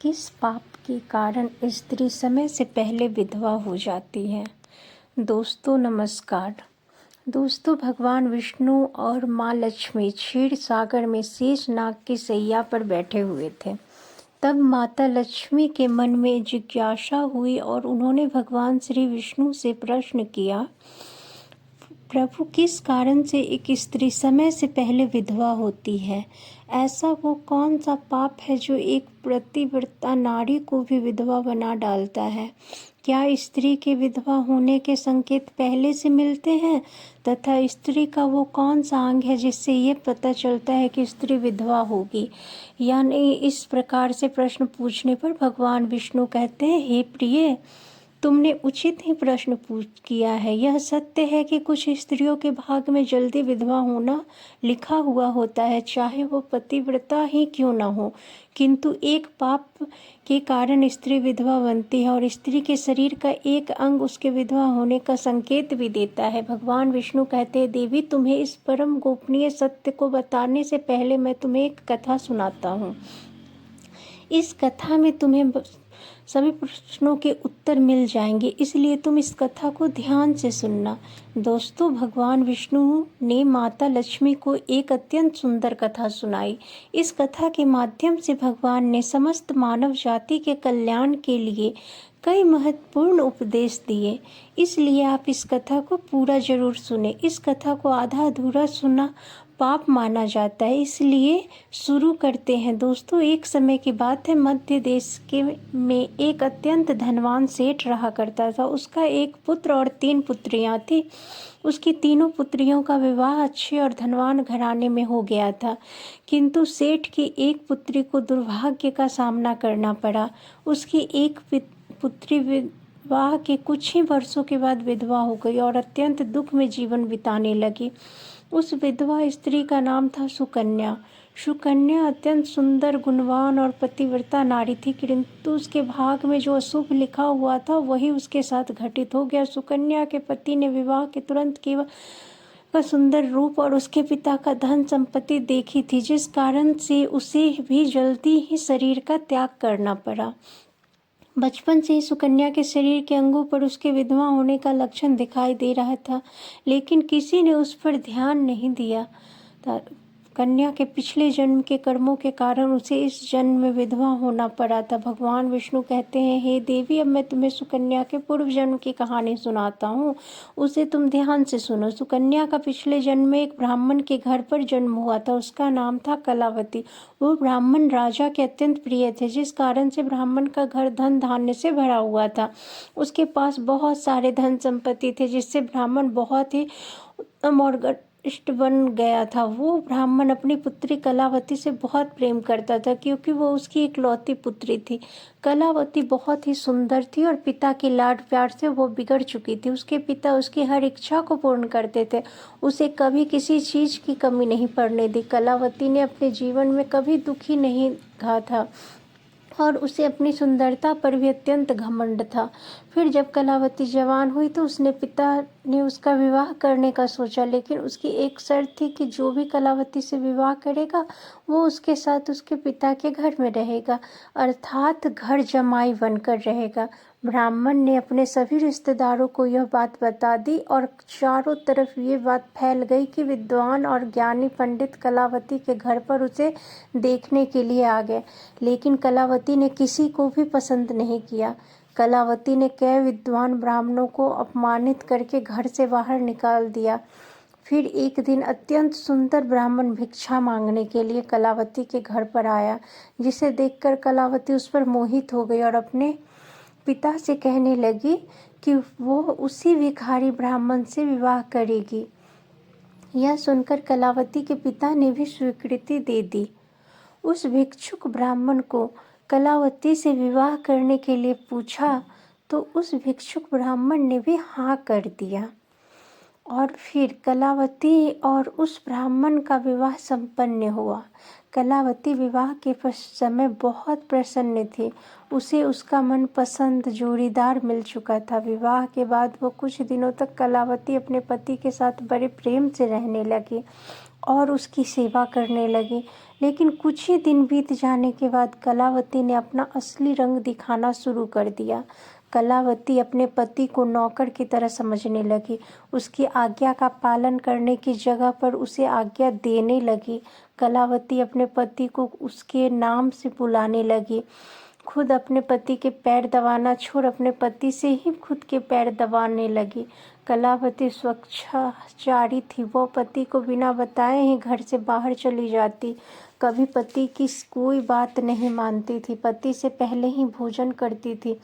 किस पाप के कारण स्त्री समय से पहले विधवा हो जाती है। दोस्तों नमस्कार। दोस्तों, भगवान विष्णु और माँ लक्ष्मी क्षीर सागर में शेष नाग की सैया पर बैठे हुए थे। तब माता लक्ष्मी के मन में जिज्ञासा हुई और उन्होंने भगवान श्री विष्णु से प्रश्न किया, प्रभु, किस कारण से एक स्त्री समय से पहले विधवा होती है? ऐसा वो कौन सा पाप है जो एक पतिव्रता नारी को भी विधवा बना डालता है? क्या स्त्री के विधवा होने के संकेत पहले से मिलते हैं तथा स्त्री का वो कौन सा अंग है जिससे ये पता चलता है कि स्त्री विधवा होगी या नहीं? इस प्रकार से प्रश्न पूछने पर भगवान विष्णु कहते हैं, हे प्रिय, तुमने उचित ही प्रश्न पूछ किया है। यह सत्य है कि कुछ स्त्रियों के भाग में जल्दी विधवा होना लिखा हुआ होता है, चाहे वो पतिव्रता ही क्यों न हो। किंतु एक पाप के कारण स्त्री विधवा बनती है और स्त्री के शरीर का एक अंग उसके विधवा होने का संकेत भी देता है। भगवान विष्णु कहते हैं, देवी, तुम्हें इस परम गोपनीय सत्य को बताने से पहले मैं तुम्हें एक कथा सुनाता हूँ। इस कथा में तुम्हें सभी प्रश्नों के उत्तर मिल जाएंगे, इसलिए तुम इस कथा को ध्यान से सुनना। दोस्तों, भगवान विष्णु ने माता लक्ष्मी को एक अत्यंत सुंदर कथा सुनाई। इस कथा के माध्यम से भगवान ने समस्त मानव जाति के कल्याण के लिए कई महत्वपूर्ण उपदेश दिए, इसलिए आप इस कथा को पूरा जरूर सुने। इस कथा को आधा अधूरा सुना पाप माना जाता है, इसलिए शुरू करते हैं। दोस्तों, एक समय की बात है, मध्य देश में एक अत्यंत धनवान सेठ रहा करता था। उसका एक पुत्र और 3 पुत्रियां थी। उसकी तीनों पुत्रियों का विवाह अच्छे और धनवान घराने में हो गया था, किंतु सेठ की एक पुत्री को दुर्भाग्य का सामना करना पड़ा। उसकी एक पुत्री विवाह के कुछ ही वर्षों के बाद विधवा हो गई और अत्यंत दुख में जीवन बिताने लगी। उस विधवा स्त्री का नाम था सुकन्या। सुकन्या अत्यंत सुंदर, गुणवान और पतिव्रता नारी थी, किंतु उसके भाग में जो अशुभ लिखा हुआ था वही उसके साथ घटित हो गया। सुकन्या के पति ने विवाह के तुरंत केवल का सुंदर रूप और उसके पिता का धन संपत्ति देखी थी, जिस कारण से उसे भी जल्दी ही शरीर का त्याग करना पड़ा। बचपन से ही सुकन्या के शरीर के अंगों पर उसके विधवा होने का लक्षण दिखाई दे रहा था, लेकिन किसी ने उस पर ध्यान नहीं दिया था। कन्या के पिछले जन्म के कर्मों के कारण उसे इस जन्म में विधवा होना पड़ा था। भगवान विष्णु कहते हैं, हे देवी, अब मैं तुम्हें सुकन्या के पूर्व जन्म की कहानी सुनाता हूँ, उसे तुम ध्यान से सुनो। सुकन्या का पिछले जन्म में एक ब्राह्मण के घर पर जन्म हुआ था। उसका नाम था कलावती। वो ब्राह्मण राजा के अत्यंत प्रिय थे, जिस कारण से ब्राह्मण का घर धन धान्य से भरा हुआ था। उसके पास बहुत सारे धन संपत्ति थे, जिससे ब्राह्मण बहुत ही उत्तम और इष्ट बन गया था। वो ब्राह्मण अपनी पुत्री कलावती से बहुत प्रेम करता था, क्योंकि वो उसकी इकलौती पुत्री थी। कलावती बहुत ही सुंदर थी और पिता के लाड प्यार से वो बिगड़ चुकी थी। उसके पिता उसकी हर इच्छा को पूर्ण करते थे, उसे कभी किसी चीज़ की कमी नहीं पड़ने दी। कलावती ने अपने जीवन में कभी दुखी नहीं कहा था और उसे अपनी सुंदरता पर भी अत्यंत घमंड था। फिर जब कलावती जवान हुई तो उसने पिता ने उसका विवाह करने का सोचा, लेकिन उसकी एक शर्त थी कि जो भी कलावती से विवाह करेगा वो उसके साथ उसके पिता के घर में रहेगा, अर्थात घर जमाई बनकर रहेगा। ब्राह्मण ने अपने सभी रिश्तेदारों को यह बात बता दी और चारों तरफ ये बात फैल गई कि विद्वान और ज्ञानी पंडित कलावती के घर पर उसे देखने के लिए आ गए, लेकिन कलावती ने किसी को भी पसंद नहीं किया। कलावती ने कई विद्वान ब्राह्मणों को अपमानित करके घर से बाहर निकाल दिया। फिर एक दिन अत्यंत सुंदर ब्राह्मण भिक्षा मांगने के लिए कलावती के घर पर आया, जिसे देखकर कलावती उस पर मोहित हो गई और अपने पिता से कहने लगी कि वो उसी भिखारी ब्राह्मण से विवाह करेगी। यह सुनकर कलावती के पिता ने भी स्वीकृति दे दी। उस भिक्षुक ब्राह्मण को कलावती से विवाह करने के लिए पूछा तो उस भिक्षुक ब्राह्मण ने भी हाँ कर दिया और फिर कलावती और उस ब्राह्मण का विवाह संपन्न हुआ। कलावती विवाह के समय बहुत प्रसन्न थी। उसे उसका मनपसंद जोड़ीदार मिल चुका था। विवाह के बाद वो कुछ दिनों तक कलावती अपने पति के साथ बड़े प्रेम से रहने लगी और उसकी सेवा करने लगी। लेकिन कुछ ही दिन बीत जाने के बाद कलावती ने अपना असली रंग दिखाना शुरू कर दिया। कलावती अपने पति को नौकर की तरह समझने लगी। उसकी आज्ञा का पालन करने की जगह पर उसे आज्ञा देने लगी। कलावती अपने पति को उसके नाम से बुलाने लगी। खुद अपने पति के पैर दबाना छोड़ अपने पति से ही खुद के पैर दबाने लगी। कलावती स्वच्छाचारी थी। वो पति को बिना बताए ही घर से बाहर चली जाती। कभी पति की कोई बात नहीं मानती थी। पति से पहले ही भोजन करती थी।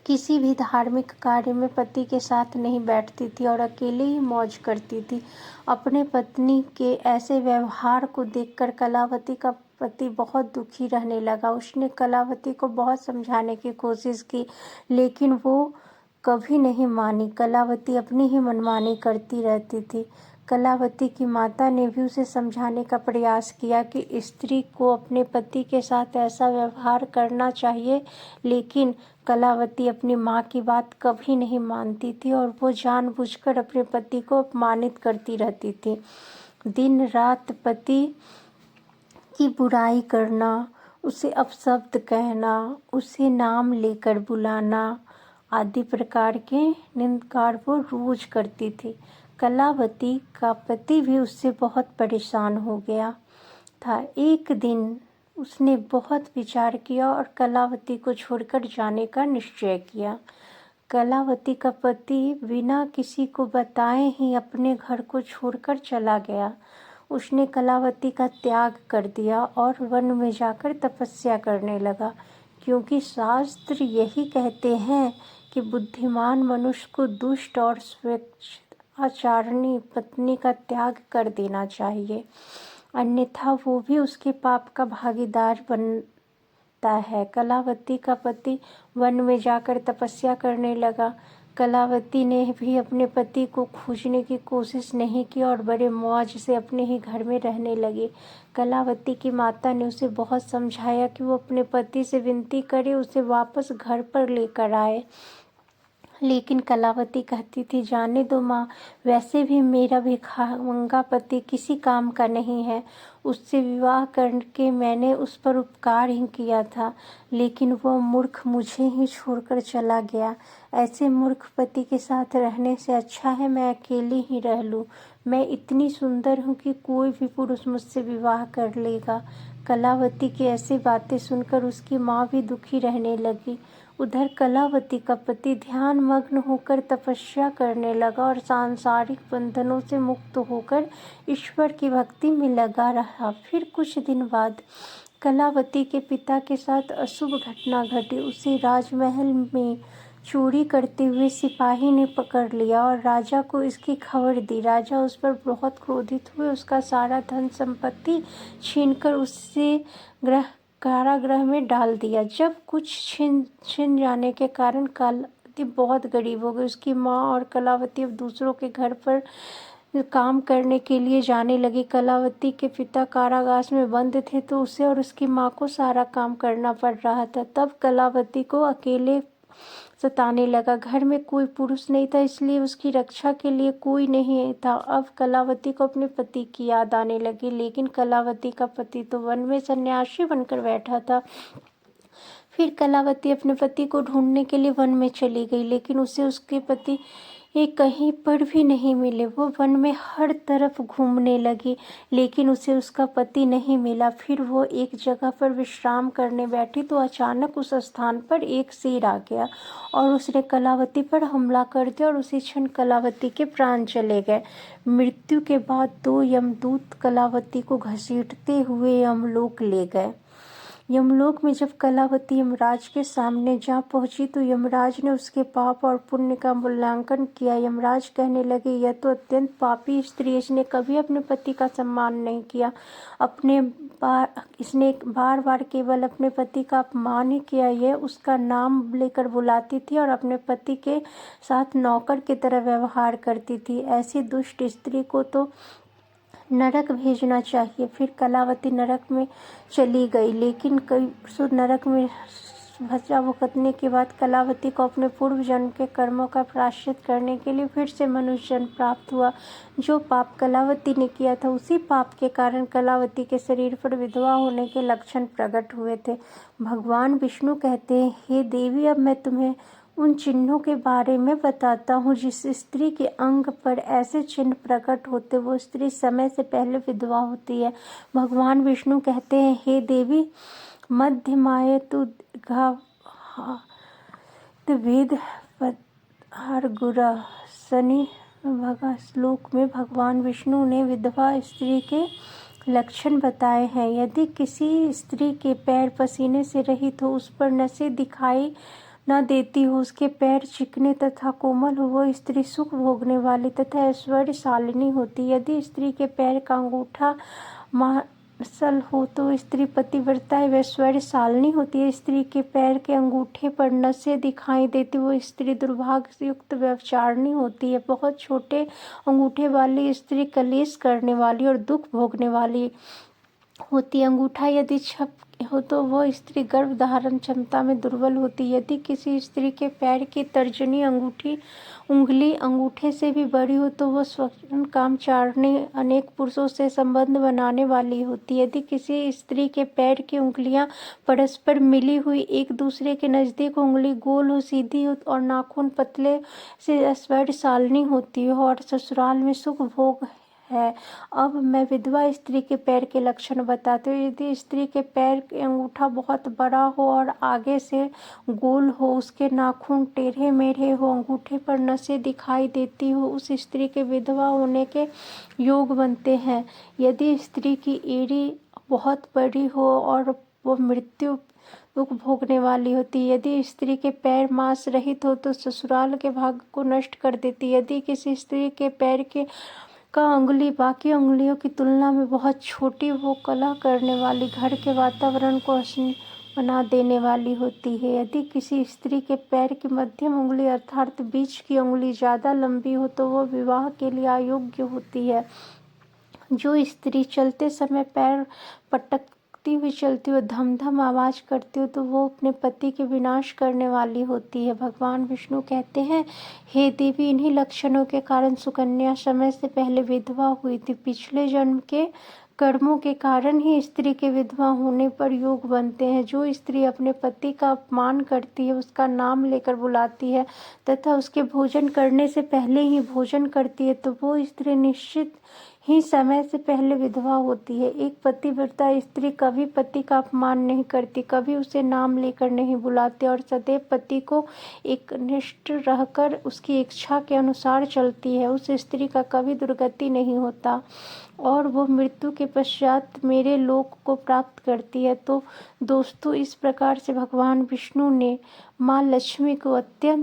किसी भी धार्मिक कार्य में पति के साथ नहीं बैठती थी और अकेले ही मौज करती थी। अपने पत्नी के ऐसे व्यवहार को देखकर कलावती का पति बहुत दुखी रहने लगा। उसने कलावती को बहुत समझाने की कोशिश की, लेकिन वो कभी नहीं मानी। कलावती अपनी ही मनमानी करती रहती थी। कलावती की माता ने भी उसे समझाने का प्रयास किया कि स्त्री को अपने पति के साथ ऐसा व्यवहार करना चाहिए, लेकिन कलावती अपनी माँ की बात कभी नहीं मानती थी और वो जानबूझकर अपने पति को अपमानित करती रहती थी। दिन रात पति की बुराई करना, उसे अपशब्द कहना, उसे नाम लेकर बुलाना आदि प्रकार के निंदकार वो रोज करती थी। कलावती का पति भी उससे बहुत परेशान हो गया था। एक दिन उसने बहुत विचार किया और कलावती को छोड़कर जाने का निश्चय किया। कलावती का पति बिना किसी को बताए ही अपने घर को छोड़कर चला गया। उसने कलावती का त्याग कर दिया और वन में जाकर तपस्या करने लगा, क्योंकि शास्त्र यही कहते हैं कि बुद्धिमान मनुष्य को दुष्ट और स्वेच्छाचारिणी पत्नी का त्याग कर देना चाहिए, अन्यथा वो भी उसके पाप का भागीदार बनता है। कलावती का पति वन में जाकर तपस्या करने लगा। कलावती ने भी अपने पति को खोजने की कोशिश नहीं की और बड़े मौज से अपने ही घर में रहने लगी। कलावती की माता ने उसे बहुत समझाया कि वो अपने पति से विनती करे उसे वापस घर पर लेकर आए, लेकिन कलावती कहती थी, जाने दो माँ, वैसे भी मेरा भिखामंगा पति किसी काम का नहीं है। उससे विवाह करके मैंने उस पर उपकार ही किया था, लेकिन वो मूर्ख मुझे ही छोड़कर चला गया। ऐसे मूर्ख पति के साथ रहने से अच्छा है मैं अकेली ही रह लूँ। मैं इतनी सुंदर हूँ कि कोई भी पुरुष मुझसे विवाह कर लेगा। कलावती की ऐसी बातें सुनकर उसकी माँ भी दुखी रहने लगी। उधर कलावती का पति ध्यान मग्न होकर तपस्या करने लगा और सांसारिक बंधनों से मुक्त होकर ईश्वर की भक्ति में लगा रहा। फिर कुछ दिन बाद कलावती के पिता के साथ अशुभ घटना घटी। उसे राजमहल में चोरी करते हुए सिपाही ने पकड़ लिया और राजा को इसकी खबर दी। राजा उस पर बहुत क्रोधित हुए, उसका सारा धन संपत्ति छीनकर उससे कारागृह में डाल दिया। जब कुछ छिन जाने के कारण कलावती बहुत गरीब हो गई। उसकी माँ और कलावती अब दूसरों के घर पर काम करने के लिए जाने लगी। कलावती के पिता कारागार में बंद थे, तो उसे और उसकी माँ को सारा काम करना पड़ रहा था। तब कलावती को अकेले सताने लगा। घर में कोई पुरुष नहीं था, इसलिए उसकी रक्षा के लिए कोई नहीं था। अब कलावती को अपने पति की याद आने लगी, लेकिन कलावती का पति तो वन में सन्यासी बनकर बैठा था। फिर कलावती अपने पति को ढूंढने के लिए वन में चली गई, लेकिन उसे उसके पति कहीं पर भी नहीं मिले। वो वन में हर तरफ घूमने लगी, लेकिन उसे उसका पति नहीं मिला। फिर वो एक जगह पर विश्राम करने बैठी तो अचानक उस स्थान पर एक शेर आ गया और उसने कलावती पर हमला कर दिया और उसी क्षण कलावती के प्राण चले गए। मृत्यु के बाद 2 यमदूत कलावती को घसीटते हुए यमलोक ले गए। यमलोक में जब कलावती यमराज के सामने जा पहुंची तो यमराज ने उसके पाप और पुण्य का मूल्यांकन किया। यमराज कहने लगे, यह तो अत्यंत पापी स्त्री, इसने कभी अपने पति का सम्मान नहीं किया। इसने बार बार केवल अपने पति का अपमान ही किया। यह उसका नाम लेकर बुलाती थी और अपने पति के साथ नौकर की तरह व्यवहार करती थी। ऐसी दुष्ट स्त्री को तो नरक भेजना चाहिए। फिर कलावती नरक में चली गई, लेकिन कई वर्षों नरक में सजा भुगतने के बाद कलावती को अपने पूर्व जन्म के कर्मों का प्रायश्चित करने के लिए फिर से मनुष्य जन्म प्राप्त हुआ। जो पाप कलावती ने किया था, उसी पाप के कारण कलावती के शरीर पर विधवा होने के लक्षण प्रकट हुए थे। भगवान विष्णु कहते हैं, हे देवी, अब मैं तुम्हें उन चिन्हों के बारे में बताता हूँ जिस स्त्री के अंग पर ऐसे चिन्ह प्रकट होते, वो स्त्री समय से पहले विधवा होती है। भगवान विष्णु कहते हैं, हे देवी, मध्यमाय तु वेद गुरा शनि भगा श्लोक में भगवान विष्णु ने विधवा स्त्री के लक्षण बताए हैं। यदि किसी स्त्री के पैर पसीने से रहित हो, उस पर नसें दिखाई न देती हो, उसके पैर चिकने तथा कोमल हो, वो स्त्री सुख भोगने वाली तथा ऐश्वर्यशालिनी होती। यदि स्त्री के पैर का अंगूठा मांसल हो तो स्त्री पतिव्रता एवं ऐश्वर्यशालिनी होती है। स्त्री के पैर के अंगूठे पर नसें दिखाई देती, वो स्त्री दुर्भाग्य युक्त व्यभिचारिणी होती है। बहुत छोटे अंगूठे वाली स्त्री कलेश करने वाली और दुख भोगने वाली होती। अंगूठा यदि छप हो तो वह स्त्री गर्भ धारण क्षमता में दुर्बल होती। यदि किसी स्त्री के पैर की तर्जनी उंगली अंगूठे से भी बड़ी हो तो वह स्वर्ण कामचारिणी, अनेक पुरुषों से संबंध बनाने वाली होती। यदि किसी स्त्री के पैर की उंगलियां परस्पर मिली हुई एक दूसरे के नजदीक, उंगली गोल हो, सीधी हो और नाखून पतले से ऐश्वर्यशालिनी होती हो और ससुराल में सुख भोग है। अब मैं विधवा स्त्री के पैर के लक्षण बताती हूँ। यदि स्त्री के पैर के अंगूठा बहुत बड़ा हो और आगे से गोल हो, उसके नाखून टेढ़े मेढ़े हो, अंगूठे पर नसें दिखाई देती हो, उस स्त्री के विधवा होने के योग बनते हैं। यदि स्त्री की एड़ी बहुत बड़ी हो और वो मृत्यु दुख भोगने वाली होती। यदि स्त्री के पैर मांस रहित हो तो ससुराल के भाग्य को नष्ट कर देती। यदि किसी स्त्री के पैर के अंगुली बाकी अंगुलियों की तुलना में बहुत छोटी, वो कलह करने वाली, घर के वातावरण को अशुभ बना देने वाली होती है। यदि किसी स्त्री के पैर की मध्यम उंगली अर्थात बीच की उंगली ज़्यादा लंबी हो तो वो विवाह के लिए अयोग्य होती है। जो स्त्री चलते समय पैर पटकती हुई चलती हो, धम धम आवाज करती हो, तो वो अपने पति के विनाश करने वाली होती है। भगवान विष्णु कहते हैं, हे देवी, इन्हीं लक्षणों के कारण सुकन्या समय से पहले विधवा हुई थी। पिछले जन्म के कर्मों के कारण ही स्त्री के विधवा होने पर योग बनते हैं। जो स्त्री अपने पति का अपमान करती है, उसका नाम लेकर बुलाती है तथा उसके भोजन करने से पहले ही भोजन करती है, तो वो स्त्री निश्चित ही समय से पहले विधवा होती है। एक पतिव्रता स्त्री कभी पति का अपमान नहीं करती, कभी उसे नाम लेकर नहीं बुलाती और सदैव पति को एकनिष्ठ रहकर उसकी इच्छा के अनुसार चलती है। उस स्त्री का कभी दुर्गति नहीं होता और वो मृत्यु के पश्चात मेरे लोक को प्राप्त करती है। तो दोस्तों, इस प्रकार से भगवान विष्णु ने माँ लक्ष्मी को अत्यंत